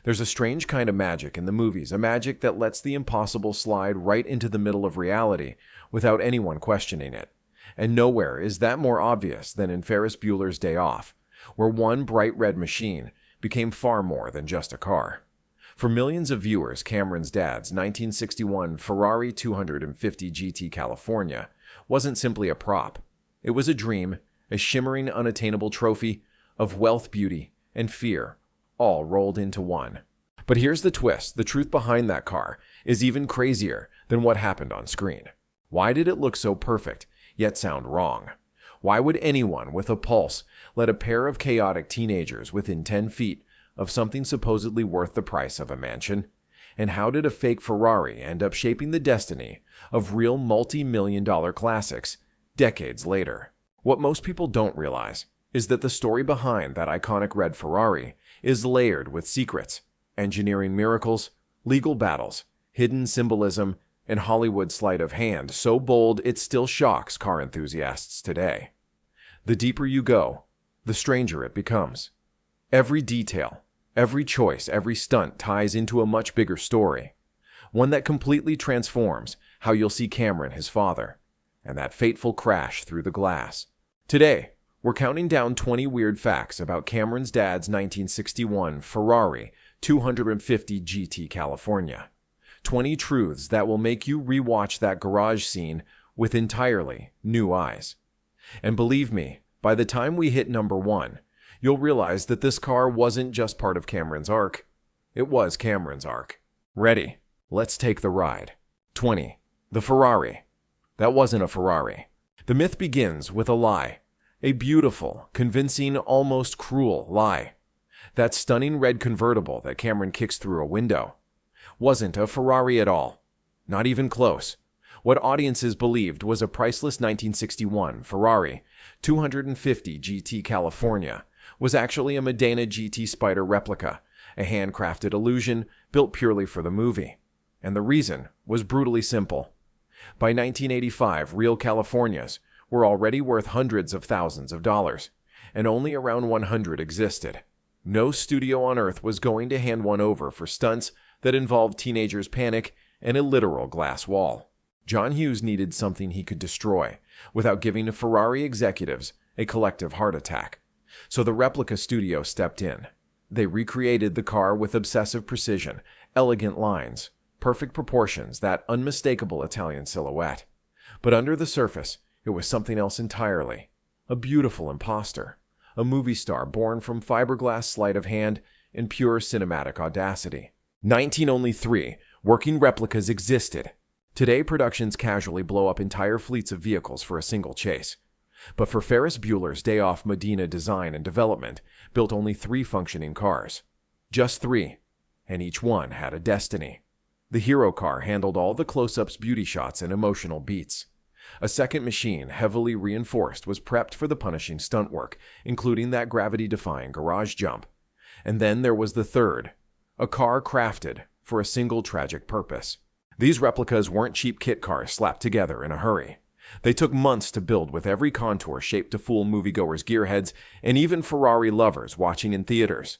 There's a strange kind of magic in the movies, a magic that lets the impossible slide right into the middle of reality without anyone questioning it. And nowhere is that more obvious than in Ferris Bueller's Day Off, where one bright red machine became far more than just a car. For millions of viewers, Cameron's dad's 1961 Ferrari 250 GT California wasn't simply a prop. It was a dream, a shimmering, unattainable trophy of wealth, beauty, and fear, all rolled into one. But here's the twist. The truth behind that car is even crazier than what happened on screen. Why did it look so perfect, yet sound wrong? Why would anyone with a pulse let a pair of chaotic teenagers within 10 feet of something supposedly worth the price of a mansion? And how did a fake Ferrari end up shaping the destiny of real multi-million-dollar classics decades later? What most people don't realize is that the story behind that iconic red Ferrari is layered with secrets, engineering miracles, legal battles, hidden symbolism, and Hollywood sleight of hand so bold it still shocks car enthusiasts today. The deeper you go, the stranger it becomes. Every detail, every choice, every stunt ties into a much bigger story, one that completely transforms how you'll see Cameron, his father, and that fateful crash through the glass. Today, we're counting down 20 weird facts about Cameron's dad's 1961 Ferrari 250 GT California. 20 truths that will make you rewatch that garage scene with entirely new eyes. And believe me, by the time we hit number 1, you'll realize that this car wasn't just part of Cameron's arc. It was Cameron's arc. Ready? Let's take the ride. 20. The Ferrari. That wasn't a Ferrari. The myth begins with a lie. A beautiful, convincing, almost cruel lie. That stunning red convertible that Cameron kicks through a window wasn't a Ferrari at all. Not even close. What audiences believed was a priceless 1961 Ferrari 250 GT California was actually a Modena GT Spider replica, a handcrafted illusion built purely for the movie. And the reason was brutally simple. By 1985, real Californias were already worth hundreds of thousands of dollars, and only around 100 existed. No studio on Earth was going to hand one over for stunts that involved teenagers' panic and a literal glass wall. John Hughes needed something he could destroy without giving the Ferrari executives a collective heart attack. So the Replica studio stepped in. They recreated the car with obsessive precision, elegant lines, perfect proportions, that unmistakable Italian silhouette. But under the surface, it was something else entirely. A beautiful imposter. A movie star born from fiberglass sleight of hand and pure cinematic audacity. 1903 working replicas existed. Today, productions casually blow up entire fleets of vehicles for a single chase. But for Ferris Bueller's Day Off, Modena design and development built only 3 functioning cars. Just 3. And each one had a destiny. The hero car handled all the close-ups, beauty shots, and emotional beats. A second machine, heavily reinforced, was prepped for the punishing stunt work, including that gravity-defying garage jump. And then there was the third, a car crafted for a single tragic purpose. These replicas weren't cheap kit cars slapped together in a hurry. They took months to build, with every contour shaped to fool moviegoers, gearheads, and even Ferrari lovers watching in theaters.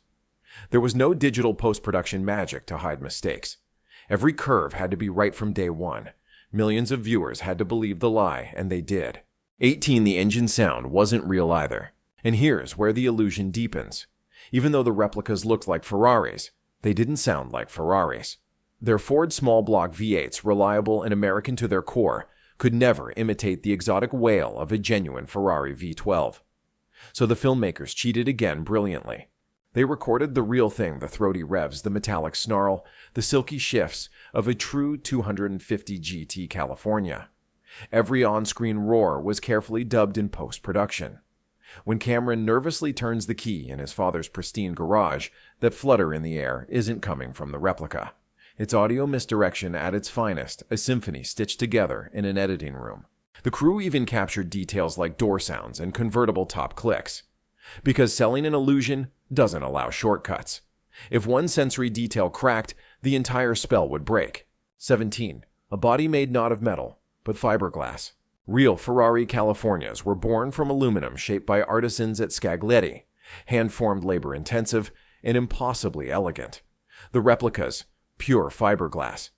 There was no digital post-production magic to hide mistakes. Every curve had to be right from day one. Millions of viewers had to believe the lie, and they did. 18. The engine sound wasn't real either. And here's where the illusion deepens. Even though the replicas looked like Ferraris, they didn't sound like Ferraris. Their Ford small block V8s, reliable and American to their core, could never imitate the exotic wail of a genuine Ferrari V12. So the filmmakers cheated again brilliantly. They recorded the real thing, the throaty revs, the metallic snarl, the silky shifts of a true 250 GT California. Every on-screen roar was carefully dubbed in post-production. When Cameron nervously turns the key in his father's pristine garage, that flutter in the air isn't coming from the replica. It's audio misdirection at its finest, a symphony stitched together in an editing room. The crew even captured details like door sounds and convertible top clicks. Because selling an illusion doesn't allow shortcuts. If one sensory detail cracked, the entire spell would break. 17. A body made not of metal, but fiberglass. Real Ferrari Californias were born from aluminum shaped by artisans at Scaglietti, hand-formed, labor-intensive, and impossibly elegant. The Replicas, pure fiberglass.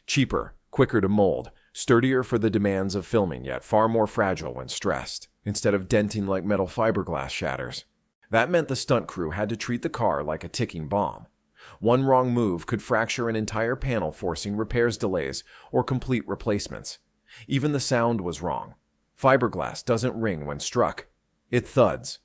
Cheaper, quicker to mold, sturdier for the demands of filming, yet far more fragile when stressed, instead of denting like metal fiberglass shatters. That meant the stunt crew had to treat the car like a ticking bomb. One wrong move could fracture an entire panel, forcing repairs delays or complete replacements. Even the sound was wrong. Fiberglass doesn't ring when struck. It thuds.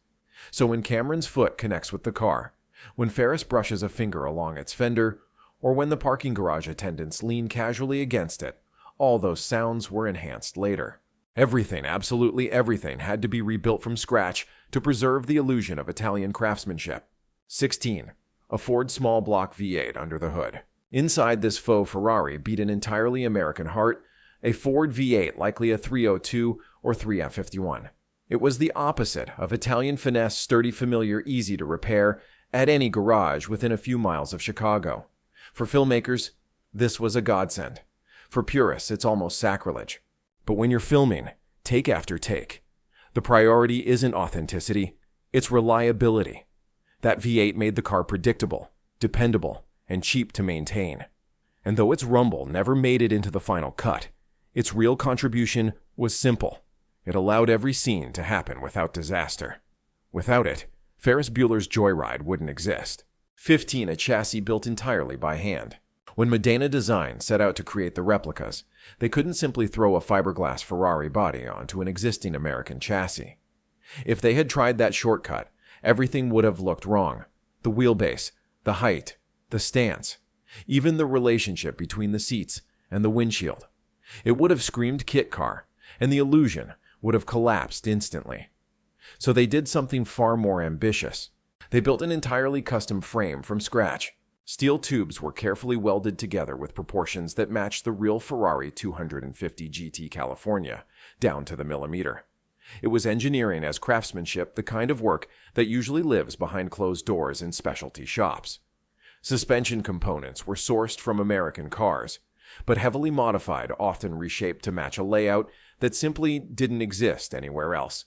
So when Cameron's foot connects with the car, when Ferris brushes a finger along its fender, or when the parking garage attendants lean casually against it, all those sounds were enhanced later. Everything, absolutely everything, had to be rebuilt from scratch to preserve the illusion of Italian craftsmanship. 16. A Ford small block V8 under the hood. Inside this faux Ferrari beat an entirely American heart, a Ford V8, likely a 302 or 3F51. It was the opposite of Italian finesse, sturdy, familiar, easy to repair, at any garage within a few miles of Chicago. For filmmakers, this was a godsend. For purists, it's almost sacrilege. But when you're filming, take after take, the priority isn't authenticity, it's reliability. That V8 made the car predictable, dependable, and cheap to maintain. And though its rumble never made it into the final cut, its real contribution was simple. It allowed every scene to happen without disaster. Without it, Ferris Bueller's Joyride wouldn't exist. 15. A chassis built entirely by hand. When Modena Design set out to create the Replicas, they couldn't simply throw a fiberglass Ferrari body onto an existing American chassis. If they had tried that shortcut, everything would have looked wrong. The wheelbase, the height, the stance, even the relationship between the seats and the windshield. It would have screamed kit car, and the illusion would have collapsed instantly. So they did something far more ambitious. They built an entirely custom frame from scratch. Steel tubes were carefully welded together with proportions that matched the real Ferrari 250 GT California, down to the millimeter. It was engineering as craftsmanship, the kind of work that usually lives behind closed doors in specialty shops. Suspension components were sourced from American cars, but heavily modified, often reshaped to match a layout that simply didn't exist anywhere else.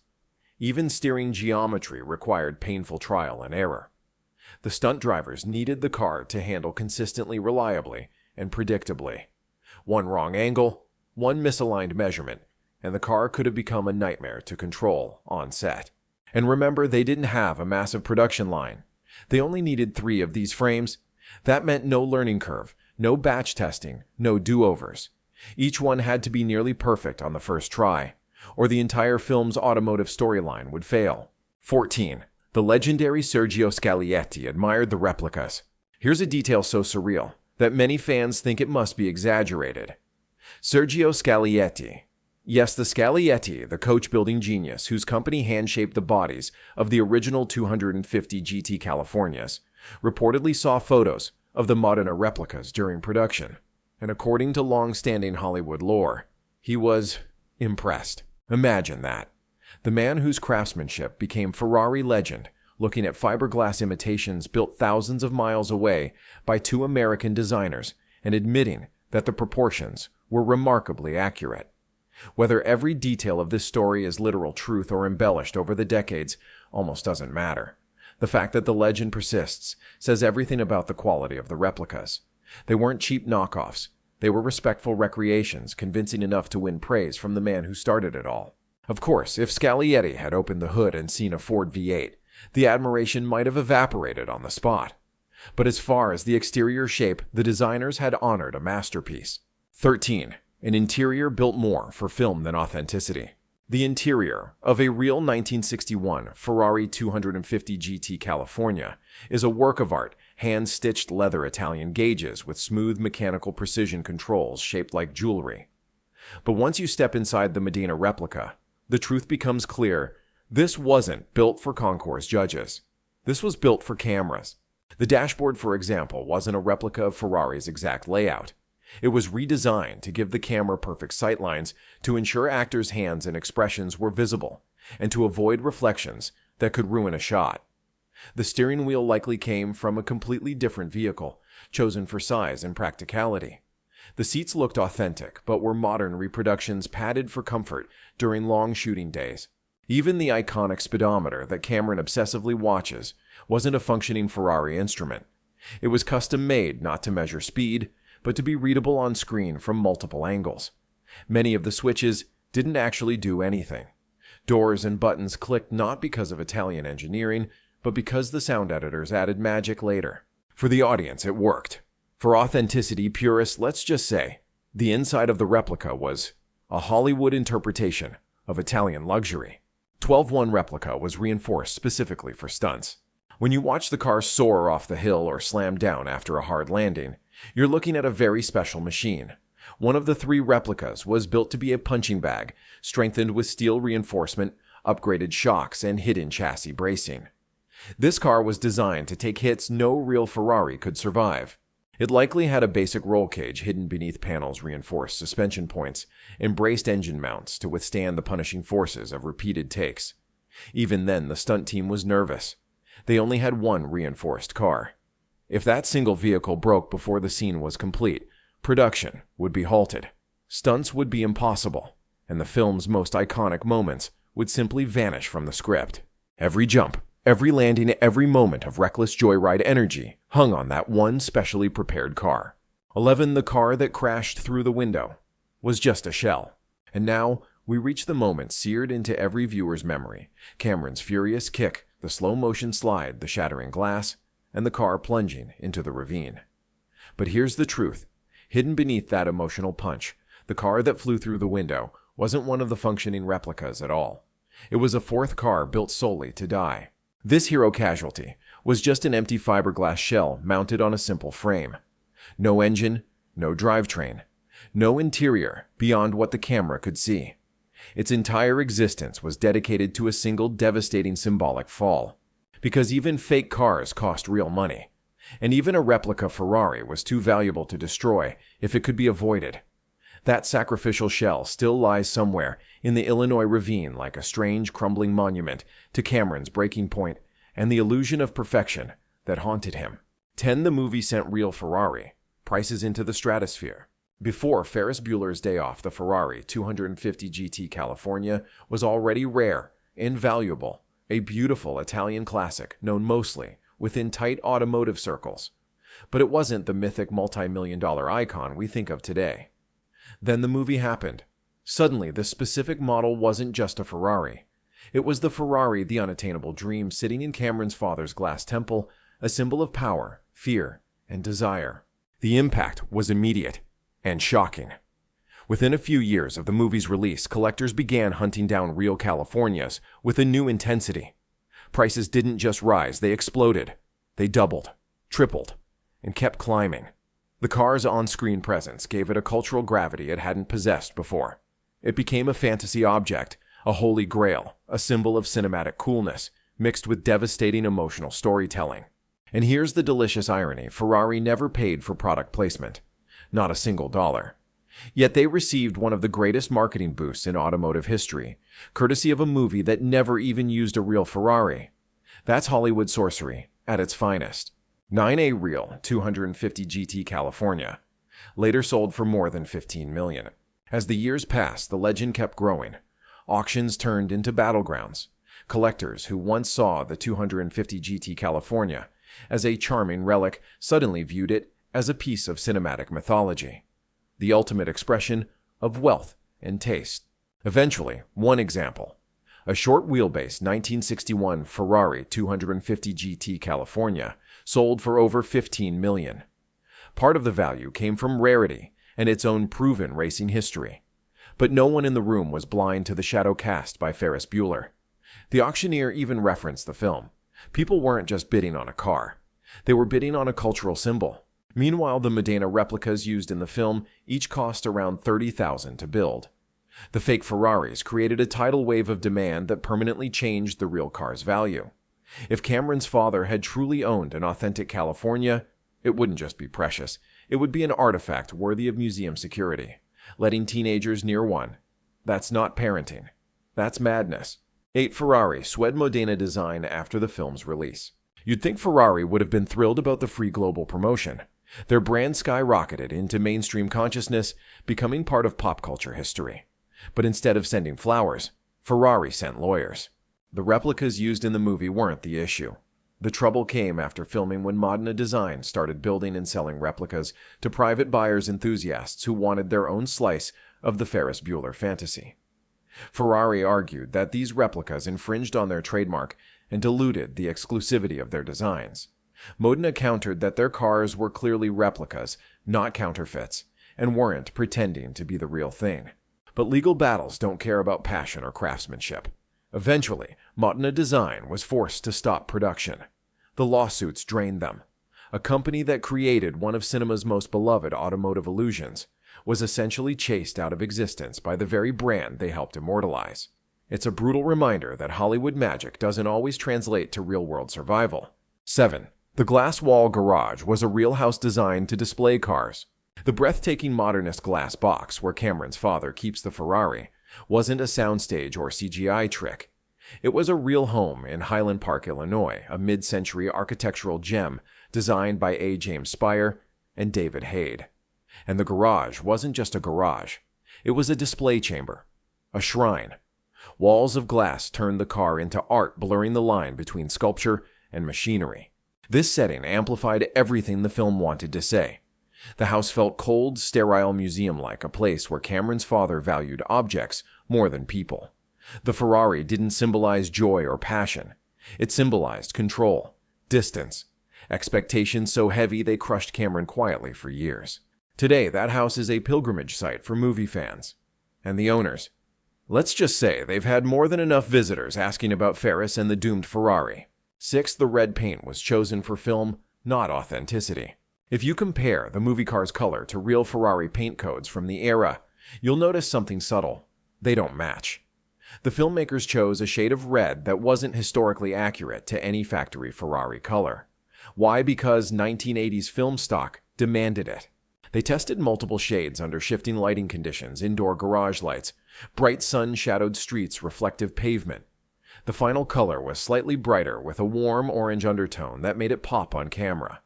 Even steering geometry required painful trial and error. The stunt drivers needed the car to handle consistently, reliably, and predictably. One wrong angle, one misaligned measurement, and the car could have become a nightmare to control on set. And remember, they didn't have a massive production line. They only needed 3 of these frames. That meant no learning curve, no batch testing, no do-overs. Each one had to be nearly perfect on the first try, or the entire film's automotive storyline would fail. 14. The legendary Sergio Scaglietti admired the Replicas. Here's a detail so surreal that many fans think it must be exaggerated. Sergio Scaglietti. Yes, the Scaglietti, the coach-building genius whose company hand-shaped the bodies of the original 250 GT Californias, reportedly saw photos of the Modena replicas during production. And according to long-standing Hollywood lore, he was impressed. Imagine that. The man whose craftsmanship became Ferrari legend, looking at fiberglass imitations built thousands of miles away by 2 American designers and admitting that the proportions were remarkably accurate. Whether every detail of this story is literal truth or embellished over the decades almost doesn't matter. The fact that the legend persists says everything about the quality of the replicas. They weren't cheap knockoffs. They were respectful recreations, convincing enough to win praise from the man who started it all. Of course, if Scaglietti had opened the hood and seen a Ford V8, the admiration might have evaporated on the spot. But as far as the exterior shape, the designers had honored a masterpiece. 13. An interior built more for film than authenticity. The interior of a real 1961 Ferrari 250 GT California is a work of art, hand-stitched leather Italian gauges with smooth mechanical precision controls shaped like jewelry. But once you step inside the Modena replica, the truth becomes clear. This wasn't built for concours judges. This was built for cameras. The dashboard, for example, wasn't a replica of Ferrari's exact layout. It was redesigned to give the camera perfect sightlines to ensure actors' hands and expressions were visible, and to avoid reflections that could ruin a shot. The steering wheel likely came from a completely different vehicle, chosen for size and practicality. The seats looked authentic, but were modern reproductions padded for comfort during long shooting days. Even the iconic speedometer that Cameron obsessively watches wasn't a functioning Ferrari instrument. It was custom made not to measure speed, but to be readable on screen from multiple angles. Many of the switches didn't actually do anything. Doors and buttons clicked not because of Italian engineering, but because the sound editors added magic later. For the audience, it worked. For authenticity purists, let's just say, the inside of the Replica was a Hollywood interpretation of Italian luxury. 12-1 Replica was reinforced specifically for stunts. When you watch the car soar off the hill or slam down after a hard landing, you're looking at a very special machine. One of the 3 replicas was built to be a punching bag, strengthened with steel reinforcement, upgraded shocks, and hidden chassis bracing. This car was designed to take hits no real Ferrari could survive. It likely had a basic roll cage hidden beneath panels, reinforced suspension points, and braced engine mounts to withstand the punishing forces of repeated takes. Even then, the stunt team was nervous. They only had one reinforced car. If that single vehicle broke before the scene was complete, production would be halted. Stunts would be impossible, and the film's most iconic moments would simply vanish from the script. Every jump, every landing, every moment of reckless joyride energy hung on that one specially prepared car. 11, the car that crashed through the window, was just a shell. And now, we reach the moment seared into every viewer's memory. Cameron's furious kick, the slow-motion slide, the shattering glass, and the car plunging into the ravine. But here's the truth. Hidden beneath that emotional punch, the car that flew through the window wasn't one of the functioning replicas at all. It was a 4th car built solely to die. This hero casualty was just an empty fiberglass shell mounted on a simple frame. No engine, no drivetrain, no interior beyond what the camera could see. Its entire existence was dedicated to a single devastating symbolic fall. Because even fake cars cost real money. And even a replica Ferrari was too valuable to destroy if it could be avoided. That sacrificial shell still lies somewhere in the Illinois ravine like a strange, crumbling monument to Cameron's breaking point and the illusion of perfection that haunted him. 10, the movie sent real Ferrari prices into the stratosphere. Before Ferris Bueller's Day Off, the Ferrari 250 GT California was already rare and valuable, a beautiful Italian classic known mostly within tight automotive circles. But it wasn't the mythic multi-million-dollar icon we think of today. Then the movie happened. Suddenly, this specific model wasn't just a Ferrari. It was the Ferrari, the unattainable dream, sitting in Cameron's father's glass temple, a symbol of power, fear, and desire. The impact was immediate and shocking. Within a few years of the movie's release, collectors began hunting down real Californias with a new intensity. Prices didn't just rise, they exploded. They doubled, tripled, and kept climbing. The car's on-screen presence gave it a cultural gravity it hadn't possessed before. It became a fantasy object, a holy grail, a symbol of cinematic coolness, mixed with devastating emotional storytelling. And here's the delicious irony: Ferrari never paid for product placement. Not a single dollar. Yet they received one of the greatest marketing boosts in automotive history, courtesy of a movie that never even used a real Ferrari. That's Hollywood sorcery at its finest. 9A Real 250 GT California later sold for more than $15 million. As the years passed, the legend kept growing. Auctions turned into battlegrounds. Collectors who once saw the 250 GT California as a charming relic suddenly viewed it as a piece of cinematic mythology, the ultimate expression of wealth and taste. Eventually, one example, a short wheelbase 1961 Ferrari 250 GT California sold for over $15 million. Part of the value came from rarity and its own proven racing history. But no one in the room was blind to the shadow cast by Ferris Bueller. The auctioneer even referenced the film. People weren't just bidding on a car. They were bidding on a cultural symbol. Meanwhile, the Modena replicas used in the film each cost around $30,000 to build. The fake Ferraris created a tidal wave of demand that permanently changed the real car's value. If Cameron's father had truly owned an authentic California, it wouldn't just be precious. It would be an artifact worthy of museum security. Letting teenagers near one. That's not parenting. That's madness. 8 Ferrari Suede Modena design after the film's release. You'd think Ferrari would have been thrilled about the free global promotion. Their brand skyrocketed into mainstream consciousness, becoming part of pop culture history. But instead of sending flowers, Ferrari sent lawyers. The replicas used in the movie weren't the issue. The trouble came after filming when Modena Design started building and selling replicas to private buyers enthusiasts who wanted their own slice of the Ferris Bueller fantasy. Ferrari argued that these replicas infringed on their trademark and diluted the exclusivity of their designs. Modena countered that their cars were clearly replicas, not counterfeits, and weren't pretending to be the real thing. But legal battles don't care about passion or craftsmanship. Eventually, Modena Design was forced to stop production. The lawsuits drained them. A company that created one of cinema's most beloved automotive illusions was essentially chased out of existence by the very brand they helped immortalize. It's a brutal reminder that Hollywood magic doesn't always translate to real-world survival. 7. The glass wall garage was a real house designed to display cars. The breathtaking modernist glass box where Cameron's father keeps the Ferrari wasn't a soundstage or CGI trick. It was a real home in Highland Park, Illinois, a mid-century architectural gem designed by A. James Spire and David Hade. And the garage wasn't just a garage. It was a display chamber, a shrine. Walls of glass turned the car into art, blurring the line between sculpture and machinery. This setting amplified everything the film wanted to say. The house felt cold, sterile, museum-like, a place where Cameron's father valued objects more than people. The Ferrari didn't symbolize joy or passion. It symbolized control, distance, expectations so heavy they crushed Cameron quietly for years. Today, that house is a pilgrimage site for movie fans. And the owners, let's just say they've had more than enough visitors asking about Ferris and the doomed Ferrari. 6. The red paint was chosen for film, not authenticity. If you compare the movie car's color to real Ferrari paint codes from the era, you'll notice something subtle. They don't match. The filmmakers chose a shade of red that wasn't historically accurate to any factory Ferrari color. Why? Because 1980s film stock demanded it. They tested multiple shades under shifting lighting conditions, indoor garage lights, bright sun-shadowed streets, reflective pavement. The final color was slightly brighter with a warm orange undertone that made it pop on camera.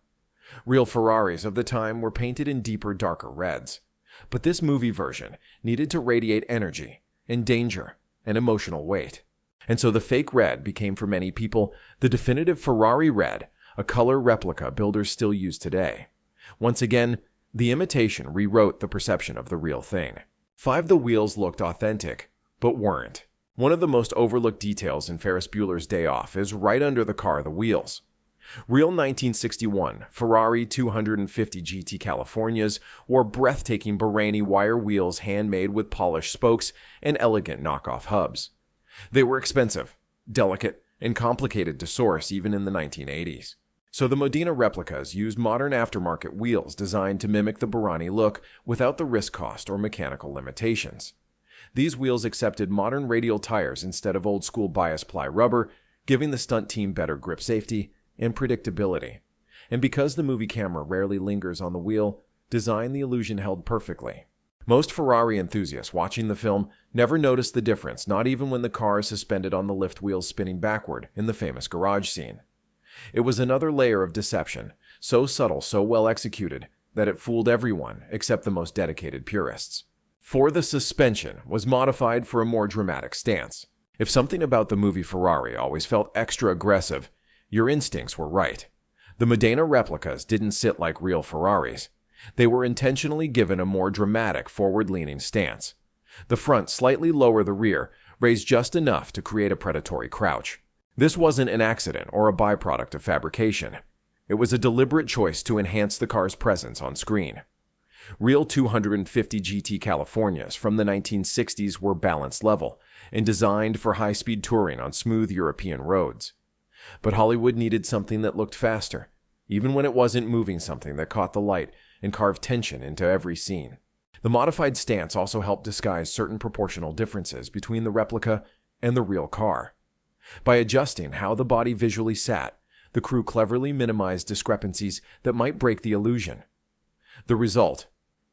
Real Ferraris of the time were painted in deeper, darker reds. But this movie version needed to radiate energy and danger and emotional weight. And so the fake red became for many people the definitive Ferrari red, a color replica builders still use today. Once again, the imitation rewrote the perception of the real thing. 5. The wheels looked authentic, but weren't. One of the most overlooked details in Ferris Bueller's Day Off is right under the car, the wheels. Real 1961 Ferrari 250 GT Californias wore breathtaking Barani wire wheels handmade with polished spokes and elegant knockoff hubs. They were expensive, delicate, and complicated to source even in the 1980s. So the Modena replicas used modern aftermarket wheels designed to mimic the Barani look without the risk cost or mechanical limitations. These wheels accepted modern radial tires instead of old-school bias ply rubber, giving the stunt team better grip safety and predictability. And because the movie camera rarely lingers on the wheel, design the illusion held perfectly. Most Ferrari enthusiasts watching the film never noticed the difference, not even when the car is suspended on the lift wheels spinning backward in the famous garage scene. It was another layer of deception, so subtle, so well executed, that it fooled everyone except the most dedicated purists. For the suspension was modified for a more dramatic stance. If something about the movie Ferrari always felt extra aggressive, your instincts were right. The Modena replicas didn't sit like real Ferraris. They were intentionally given a more dramatic, forward-leaning stance. The front slightly lower the rear, raised just enough to create a predatory crouch. This wasn't an accident or a byproduct of fabrication. It was a deliberate choice to enhance the car's presence on screen. Real 250 GT Californias from the 1960s were balanced level and designed for high-speed touring on smooth European roads. But Hollywood needed something that looked faster, even when it wasn't moving, something that caught the light and carved tension into every scene. The modified stance also helped disguise certain proportional differences between the replica and the real car. By adjusting how the body visually sat, the crew cleverly minimized discrepancies that might break the illusion. The result: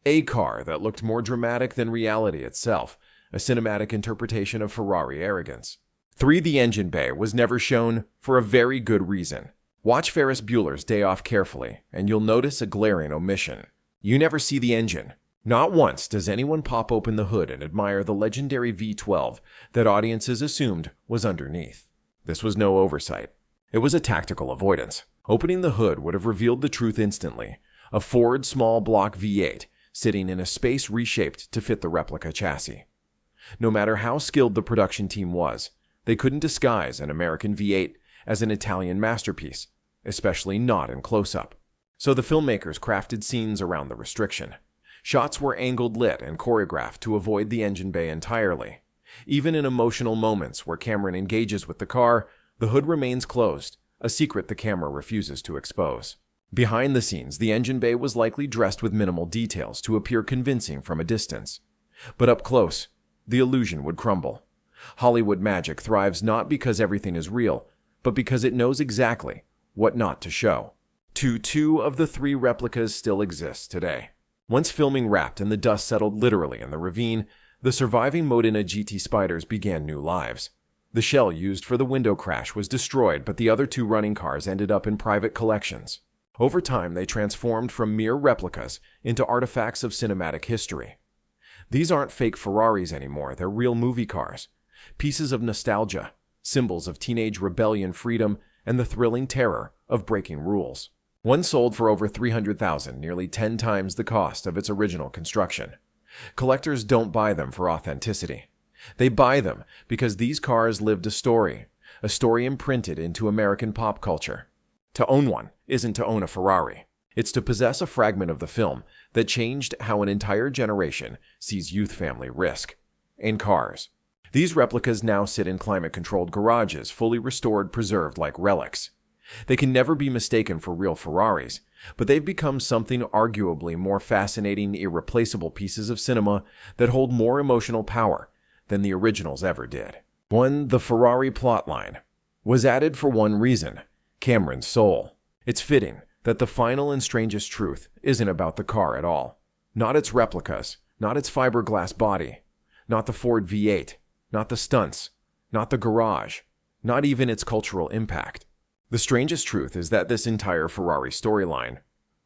a car that looked more dramatic than reality itself, a cinematic interpretation of Ferrari arrogance. 3. The engine bay was never shown for a very good reason. Watch Ferris Bueller's Day Off carefully, and you'll notice a glaring omission. You never see the engine. Not once does anyone pop open the hood and admire the legendary V12 that audiences assumed was underneath. This was no oversight. It was a tactical avoidance. Opening the hood would have revealed the truth instantly. A Ford small block V8 sitting in a space reshaped to fit the replica chassis. No matter how skilled the production team was, they couldn't disguise an American V8 as an Italian masterpiece, especially not in close-up. So the filmmakers crafted scenes around the restriction. Shots were angled lit and choreographed to avoid the engine bay entirely. Even in emotional moments where Cameron engages with the car, the hood remains closed, a secret the camera refuses to expose. Behind the scenes, the engine bay was likely dressed with minimal details to appear convincing from a distance. But up close, the illusion would crumble. Hollywood magic thrives not because everything is real, but because it knows exactly what not to show. Two of the 3 replicas still exist today. Once filming wrapped and the dust settled literally in the ravine, the surviving Modena GT Spiders began new lives. The shell used for the window crash was destroyed, but the other 2 running cars ended up in private collections. Over time, they transformed from mere replicas into artifacts of cinematic history. These aren't fake Ferraris anymore, they're real movie cars. Pieces of nostalgia, symbols of teenage rebellion, freedom, and the thrilling terror of breaking rules. One sold for over $300,000, nearly 10 times the cost of its original construction. Collectors don't buy them for authenticity. They buy them because these cars lived a story imprinted into American pop culture. To own one isn't to own a Ferrari. It's to possess a fragment of the film that changed how an entire generation sees youth family risk. And cars. These replicas now sit in climate-controlled garages, fully restored, preserved like relics. They can never be mistaken for real Ferraris, but they've become something arguably more fascinating, irreplaceable pieces of cinema that hold more emotional power than the originals ever did. The Ferrari Plotline was added for one reason: Cameron's soul. It's fitting that the final and strangest truth isn't about the car at all. Not its replicas, not its fiberglass body, not the Ford V8, not the stunts, not the garage, not even its cultural impact. The strangest truth is that this entire Ferrari storyline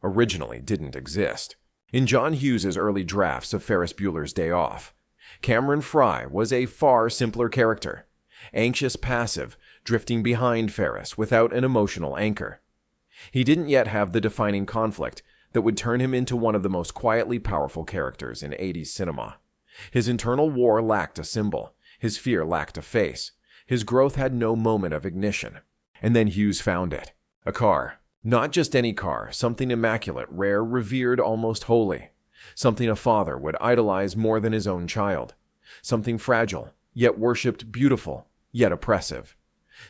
originally didn't exist. In John Hughes' early drafts of Ferris Bueller's Day Off, Cameron Fry was a far simpler character, anxious, passive, drifting behind Ferris without an emotional anchor. He didn't yet have the defining conflict that would turn him into one of the most quietly powerful characters in 80s cinema. His internal war lacked a symbol. His fear lacked a face. His growth had no moment of ignition. And then Hughes found it. A car. Not just any car, something immaculate, rare, revered, almost holy. Something a father would idolize more than his own child. Something fragile, yet worshipped, beautiful, yet oppressive.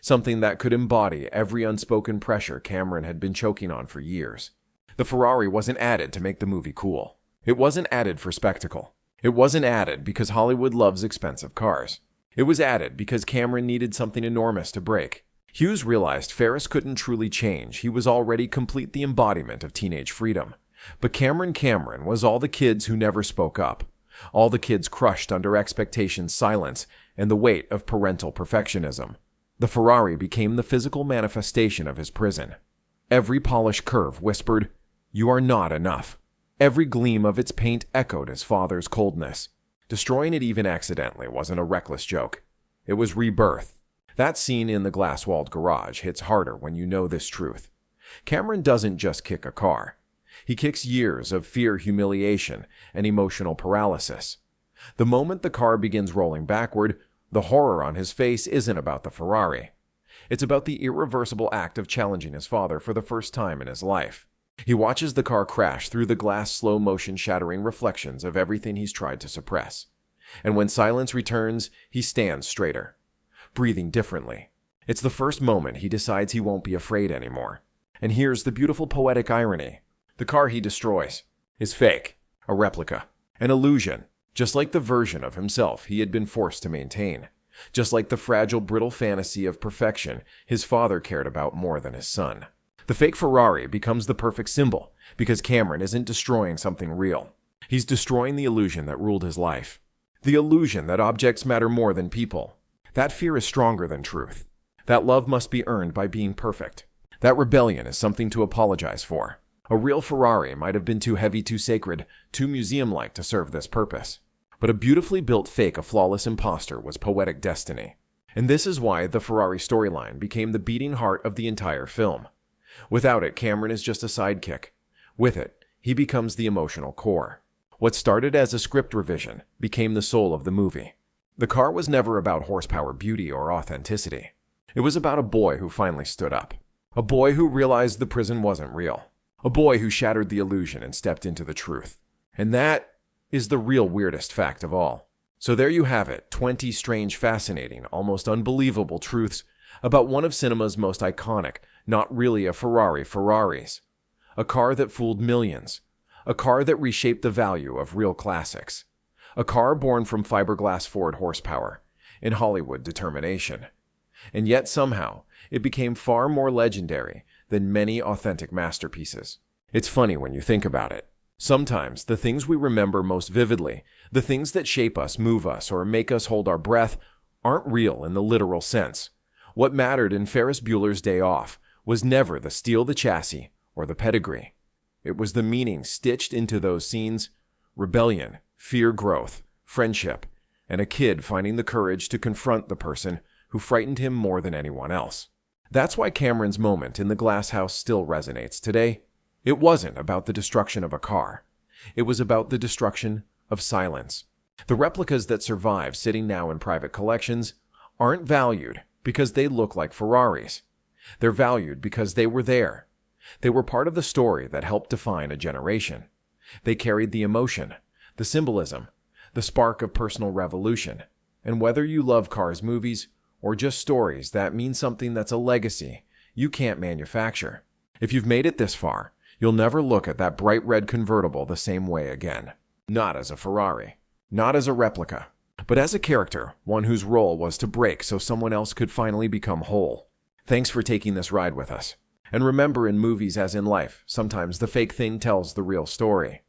Something that could embody every unspoken pressure Cameron had been choking on for years. The Ferrari wasn't added to make the movie cool. It wasn't added for spectacle. It wasn't added because Hollywood loves expensive cars. It was added because Cameron needed something enormous to break. Hughes realized Ferris couldn't truly change. He was already complete the embodiment of teenage freedom. But Cameron was all the kids who never spoke up. All the kids crushed under expectations, silence, and the weight of parental perfectionism. The Ferrari became the physical manifestation of his prison. Every polished curve whispered, "You are not enough." Every gleam of its paint echoed his father's coldness. Destroying it even accidentally wasn't a reckless joke. It was rebirth. That scene in the glass-walled garage hits harder when you know this truth. Cameron doesn't just kick a car. He kicks years of fear, humiliation, and emotional paralysis. The moment the car begins rolling backward, the horror on his face isn't about the Ferrari. It's about the irreversible act of challenging his father for the first time in his life. He watches the car crash through the glass, slow-motion shattering reflections of everything he's tried to suppress. And when silence returns, he stands straighter, breathing differently. It's the first moment he decides he won't be afraid anymore. And here's the beautiful poetic irony. The car he destroys is fake, a replica, an illusion, just like the version of himself he had been forced to maintain, just like the fragile, brittle fantasy of perfection his father cared about more than his son. The fake Ferrari becomes the perfect symbol because Cameron isn't destroying something real. He's destroying the illusion that ruled his life. The illusion that objects matter more than people. That fear is stronger than truth. That love must be earned by being perfect. That rebellion is something to apologize for. A real Ferrari might have been too heavy, too sacred, too museum-like to serve this purpose. But a beautifully built fake, a flawless imposter, was poetic destiny. And this is why the Ferrari storyline became the beating heart of the entire film. Without it, Cameron is just a sidekick. With it, he becomes the emotional core. What started as a script revision became the soul of the movie. The car was never about horsepower, beauty, or authenticity. It was about a boy who finally stood up. A boy who realized the prison wasn't real. A boy who shattered the illusion and stepped into the truth. And that is the real weirdest fact of all. So there you have it, 20 strange, fascinating, almost unbelievable truths about one of cinema's most iconic, not really a Ferraris. A car that fooled millions. A car that reshaped the value of real classics. A car born from fiberglass Ford horsepower and Hollywood determination. And yet somehow, it became far more legendary than many authentic masterpieces. It's funny when you think about it. Sometimes the things we remember most vividly, the things that shape us, move us, or make us hold our breath, aren't real in the literal sense. What mattered in Ferris Bueller's Day Off was never the steel, the chassis, or the pedigree. It was the meaning stitched into those scenes: rebellion, fear, growth, friendship, and a kid finding the courage to confront the person who frightened him more than anyone else. That's why Cameron's moment in the glass house still resonates today. It wasn't about the destruction of a car. It was about the destruction of silence. The replicas that survive, sitting now in private collections, aren't valued because they look like Ferraris. They're valued because they were there. They were part of the story that helped define a generation. They carried the emotion, the symbolism, the spark of personal revolution. And whether you love cars, movies, or just stories that mean something that's a legacy you can't manufacture, if you've made it this far, you'll never look at that bright red convertible the same way again. Not as a Ferrari, not as a replica, but as a character, one whose role was to break so someone else could finally become whole. Thanks for taking this ride with us. And remember, in movies as in life, sometimes the fake thing tells the real story.